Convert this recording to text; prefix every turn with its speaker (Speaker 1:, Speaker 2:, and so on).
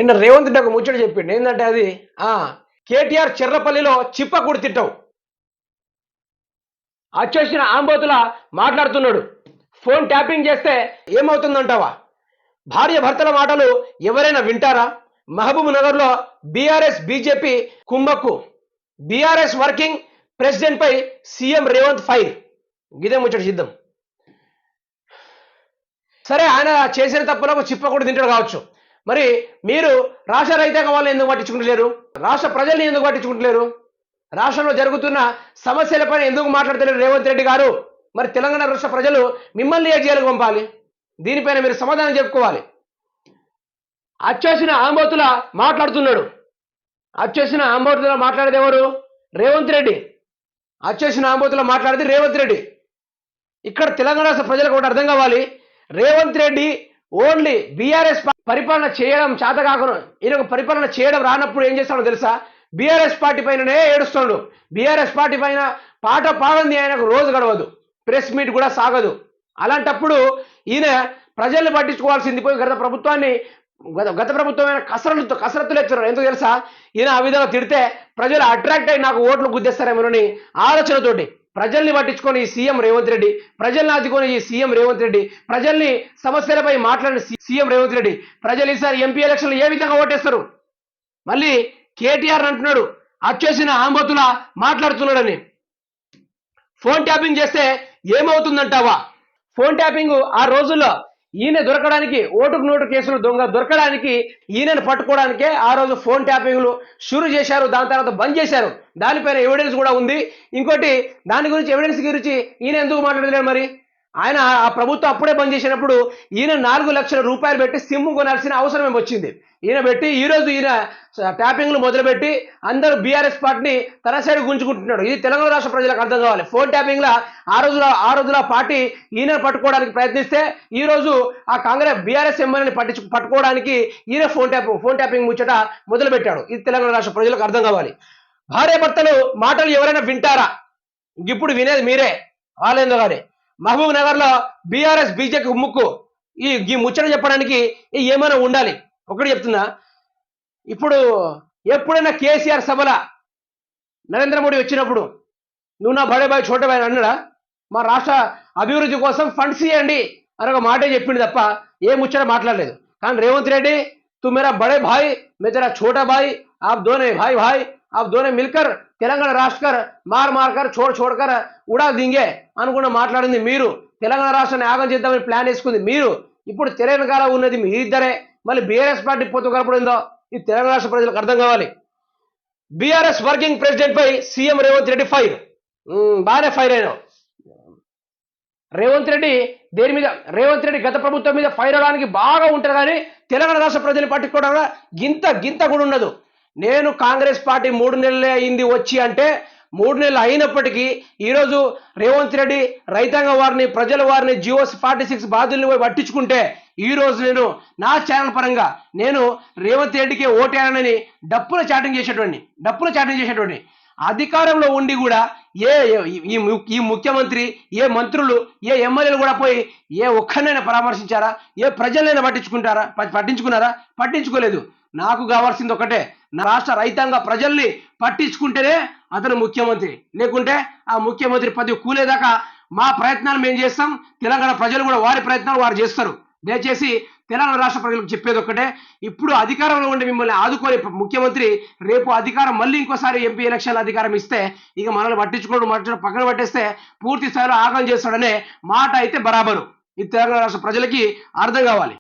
Speaker 1: నిన్న రేవంత్ రెడ్డి ఒక ముచ్చట చెప్పిండు. ఏంటంటే అది కేటీఆర్ చిర్రపల్లిలో చిప్ప కుడి తిట్టావు వచ్చేసిన ఆంబోతుల మాట్లాడుతున్నాడు. ఫోన్ ట్యాపింగ్ చేస్తే ఏమవుతుందంటావా? భార్య భర్తల మాటలు ఎవరైనా వింటారా? మహబూబ్ నగర్ లో బీఆర్ఎస్ బీజేపీ కుమ్మక్కు, బీఆర్ఎస్ వర్కింగ్ ప్రెసిడెంట్ పై సీఎం రేవంత్ ఫైర్. ఇదే ముచ్చట సిద్ధం. సరే, ఆయన చేసిన తప్పులకు చిప్ప కూడా తింటాడు కావచ్చు. మరి మీరు రాష్ట్ర రైతాంగ వాళ్ళని ఎందుకు పట్టించుకుంటలేరు? రాష్ట్ర ప్రజల్ని ఎందుకు పట్టించుకుంటలేరు? రాష్ట్రంలో జరుగుతున్న సమస్యలపై ఎందుకు మాట్లాడతలేరు రేవంత్ రెడ్డి గారు? మరి తెలంగాణ రాష్ట్ర ప్రజలు మిమ్మల్ని ఏ జైలుకు పంపాలి? దీనిపైన మీరు సమాధానం చెప్పుకోవాలి. అచ్చేసిన ఆంబోతుల మాట్లాడుతున్నాడు. అచ్చేసిన ఆంబోతుల మాట్లాడేది ఎవరు? రేవంత్ రెడ్డి. అచ్చేసిన ఆంబోతుల మాట్లాడేది రేవంత్ రెడ్డి. ఇక్కడ తెలంగాణ రాష్ట్ర ప్రజలకు ఒకటి అర్థం కావాలి. రేవంత్ రెడ్డి ఓన్లీ బీఆర్ఎస్ పరిపాలన చేయడం చేత కాకుండా ఈయన పరిపాలన చేయడం రానప్పుడు ఏం చేస్తాడో తెలుసా? బీఆర్ఎస్ పార్టీ పైననే ఏడుస్తాడు. బీఆర్ఎస్ పార్టీ పైన పాట పాడంది ఆయనకు రోజు గడవదు, ప్రెస్ మీట్ కూడా సాగదు. అలాంటప్పుడు ఈయన ప్రజల్ని పట్టించుకోవాల్సింది పోయి గత ప్రభుత్వమైన కసరత్తులు ఎత్తున్నారు. ఎందుకు తెలుసా? ఈయన ఆ విధంగా తిడితే ప్రజలు అట్రాక్ట్ అయ్యి నాకు ఓట్లు గుద్దేస్తారేమోనని ఆలోచనతోటి ప్రజల్ని పట్టించుకొని ఈ సీఎం రేవంత్ రెడ్డి, ప్రజల్ని ఆదుకొని ఈ సీఎం రేవంత్ రెడ్డి, ప్రజల్ని సమస్యలపై మాట్లాడిన సీఎం రేవంత్ రెడ్డి. ప్రజలు ఈసారి ఎంపీ ఎలక్షన్లు ఏ విధంగా ఓటేస్తారు? మళ్ళీ కేటీఆర్ అంటున్నాడు అచ్చేసిన ఆంబోతులా మాట్లాడుతున్నాడని. ఫోన్ ట్యాపింగ్ చేస్తే ఏమవుతుందంటావా? ఫోన్ ట్యాపింగ్ ఆ రోజుల్లో ఈయన దొరకడానికి, ఓటుకు నోటు కేసులు దొరకడానికి, ఈయనను పట్టుకోవడానికే ఆ రోజు ఫోన్ ట్యాపింగ్లు షురు చేశారు. దాని తర్వాత బంద్ చేశారు. దానిపైన ఎవిడెన్స్ కూడా ఉంది. ఇంకోటి, దాని గురించి ఎవిడెన్స్ గురించి ఈయన ఎందుకు మాట్లాడలేరు? మరి ఆయన ఆ ప్రభుత్వం అప్పుడే బంద్ చేసినప్పుడు ఈయన 4 లక్షల రూపాయలు పెట్టి సిమ్ కొనాల్సిన అవసరం ఏమొచ్చింది? ఈయన పెట్టి ఈరోజు ఈయన ట్యాపింగ్లు మొదలుపెట్టి అందరూ బీఆర్ఎస్ పార్టీని తన సైడ్ గుంజుకుంటున్నాడు. ఇది తెలంగాణ రాష్ట్ర ప్రజలకు అర్థం కావాలి. ఫోన్ ట్యాపింగ్లా ఆ రోజుల పార్టీ ఈయన పట్టుకోవడానికి ప్రయత్నిస్తే ఈ రోజు ఆ కాంగ్రెస్ బీఆర్ఎస్ ఎమ్మెల్యేని పట్టుకోవడానికి ఈయన ఫోన్ ట్యాపింగ్ ముచ్చట మొదలు పెట్టాడు. ఇది తెలంగాణ రాష్ట్ర ప్రజలకు అర్థం కావాలి. భార్యాభర్తలు మాటలు ఎవరైనా వింటారా? ఇప్పుడు వినేది మీరే, వాళ్ళేందో కానీ. మహబూబ్ నగర్ లో బీఆర్ఎస్ బీజేపీ ముక్కు ఈ ముచ్చట చెప్పడానికి ఏమైనా ఉండాలి. ఒకటి చెప్తున్నా, ఇప్పుడు ఎప్పుడైనా కేసీఆర్ సభల నరేంద్ర మోడీ వచ్చినప్పుడు నువ్వు నా బడే బాయ్ చోట బాయ్ అన్నాడా? మా రాష్ట్ర అభివృద్ధి కోసం ఫండ్స్ ఇవ్వండి అని ఒక మాటే చెప్పింది తప్ప ఏ ముచ్చట మాట్లాడలేదు. కానీ రేవంత్ రెడ్డి, తు మేరా బడే భాయ్, మే తెరా చోటా భాయ్, ఆప్ దోనే భాయ్ భాయ్, आप दोनों मिलकर తెలంగాణ రాష్ట్ర మార్ छोड़ कर ఉడా దింగే అనుకున్న మాట్లాడింది మీరు. తెలంగాణ రాష్ట్రాన్ని యాగం చేద్దామని ప్లాన్ వేసుకుంది మీరు. ఇప్పుడు తెలంగాణ ఉన్నది మీ ఇద్దరే. మళ్ళీ బీఆర్ఎస్ పార్టీ పొత్తు కలపడిందో ఇది తెలంగాణ రాష్ట్ర ప్రజలకు అర్థం కావాలి. బీఆర్ఎస్ వర్కింగ్ ప్రెసిడెంట్ పై సీఎం రేవంత్ రెడ్డి ఫైర్. బాగానే ఫైర్ అయినావు రేవంత్ రెడ్డి. దేని మీద? రేవంత్ రెడ్డి గత ప్రభుత్వం మీద ఫైర్ అవడానికి బాగా ఉంటుంది, కానీ తెలంగాణ రాష్ట్ర ప్రజలు పట్టుకోవడం గింత కూడా ఉండదు. నేను కాంగ్రెస్ పార్టీ 3 నెలలే అయింది వచ్చి అంటే 3 నెలలు అయినప్పటికీ ఈరోజు రేవంత్ రెడ్డి రైతాంగ వారిని, ప్రజల వారిని, జియోస్ 46 బాధల్ని పోయి పట్టించుకుంటే ఈరోజు నేను నా ఛానల్ పరంగా నేను రేవంత్ రెడ్డికి ఓటేయాలని డప్పుల చాటింగ్ చేసేటోడిని. అధికారంలో ఉండి కూడా ఈ ముఖ్యమంత్రి, ఏ మంత్రులు, ఏ ఎమ్మెల్యేలు కూడా పోయి ఏ ఒక్కరినైనా పరామర్శించారా? ఏ ప్రజలైనా పట్టించుకున్నారా? పట్టించుకోలేదు. నాకు కావాల్సింది ఒకటే, నా రాష్ట్ర రైతాంగ ప్రజల్ని పట్టించుకుంటేనే అతను ముఖ్యమంత్రి. లేకుంటే ఆ ముఖ్యమంత్రి పదవి కూలేదాకా మా ప్రయత్నాలు మేము చేస్తాం. తెలంగాణ ప్రజలు కూడా వారి ప్రయత్నాలు వారు చేస్తారు. దయచేసి తెలంగాణ రాష్ట్ర ప్రజలకు చెప్పేది ఒక్కటే, ఇప్పుడు అధికారంలో ఉండి మిమ్మల్ని ఆదుకోని ముఖ్యమంత్రి రేపు అధికారం మళ్ళీ ఇంకోసారి ఎంపీ ఎలక్షన్ అధికారం ఇస్తే ఇక మనల్ని పక్కన పట్టేస్తే పూర్తి స్థాయిలో ఆగం చేస్తాడనే మాట అయితే బరాబరు. ఇది తెలంగాణ రాష్ట్ర ప్రజలకి అర్థం కావాలి.